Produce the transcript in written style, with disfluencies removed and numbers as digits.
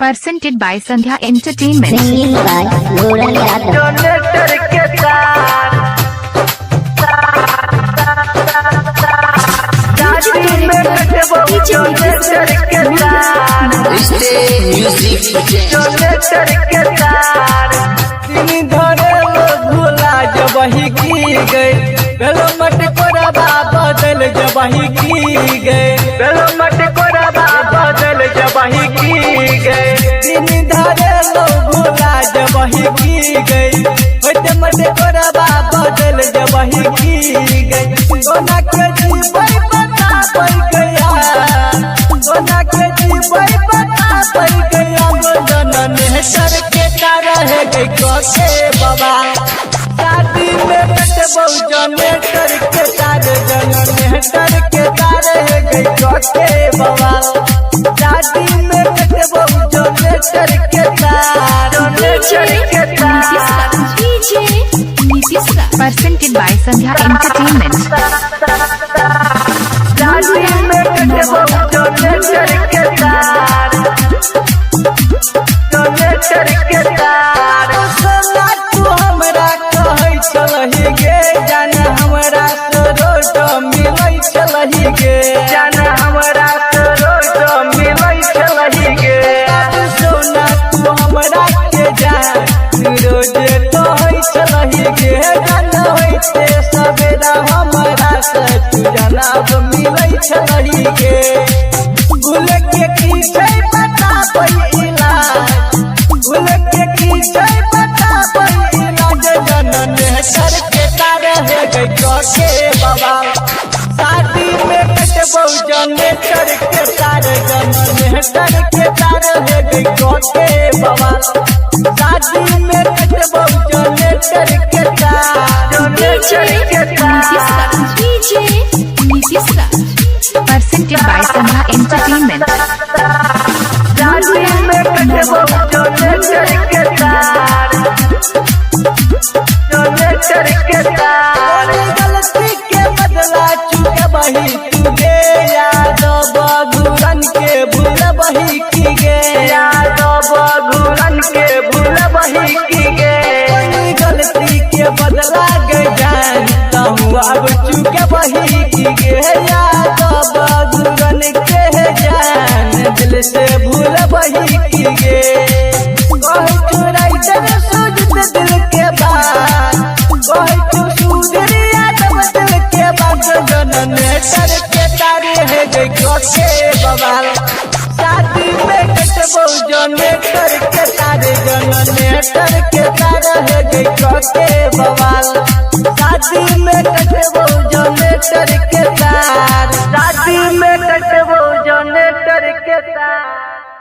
Presented by Sandhya Entertainment. Singing by Noran Yadav. Donator के साथ शादी में कटबो डोनेटर के साथ डोनेटर के साथ तीन धरे भूला जबही की गई बेलो मट कोरबा बदल जबही की गई बेलो मट कोरबा बदल जबही की गई तीन धरे भूला जबही की गई होते मट कोरबा बदल जबही की गई सोना के जीवन बता पड़ गया सोना के जीवन बता पड़ गया जनन सर के तारा है गई के बाबा शादी में कटबो जनरेटर के तारे जनन सर के तारे है गई के बाबा शादी में कटबो जनरेटर के तारे जनरेटर के तारे Presented by Sandhya Entertainment. शादी में कटबो डोनेटर के तार डोनेटर के तार सोना तू हमरा कहै चलही गे जान हमरा रोड मिलै चलही गे जान हमरा रोड मिलै चलही गे सोना तू हमरा के जान रोड कहै चलही गे जान होइते सवेरा हमरा से तू जनाब मिलै चलही गे भूल के की छै पता पहिला भूल के की छै पता पहिला जनन सर के तारे है गई के बाबा शादी में कटबो जनरेटर के तारे जनन सर के तारे है गई के बाबा शादी में कटबो जनरेटर के तारे जनरेटर के तारे Presented by Sandhya Entertainment. शादी में कटबो डोनेटर के तार डोनेटर के तार गलती के बदला चुकबही तू गे यादव बगुरन के भूलबही की गे यादव बगुरन के भूलबही की गे गलती के बदला गे जान तहु अब चुकबही की गे यादव बगुरन के जान दिल से भूलबही की गे कोई चुराई दर सूझत दिल के बात कोई तू सुधरी यादव दिल के बात जनन सर के तारे है गई के बवाल शादी में कटबो जनरेटर के तारे जनन सर के तारे है गई के बवाल शादी में कटबो जनरेटर के तार शादी में कटबो जनरेटर के तार।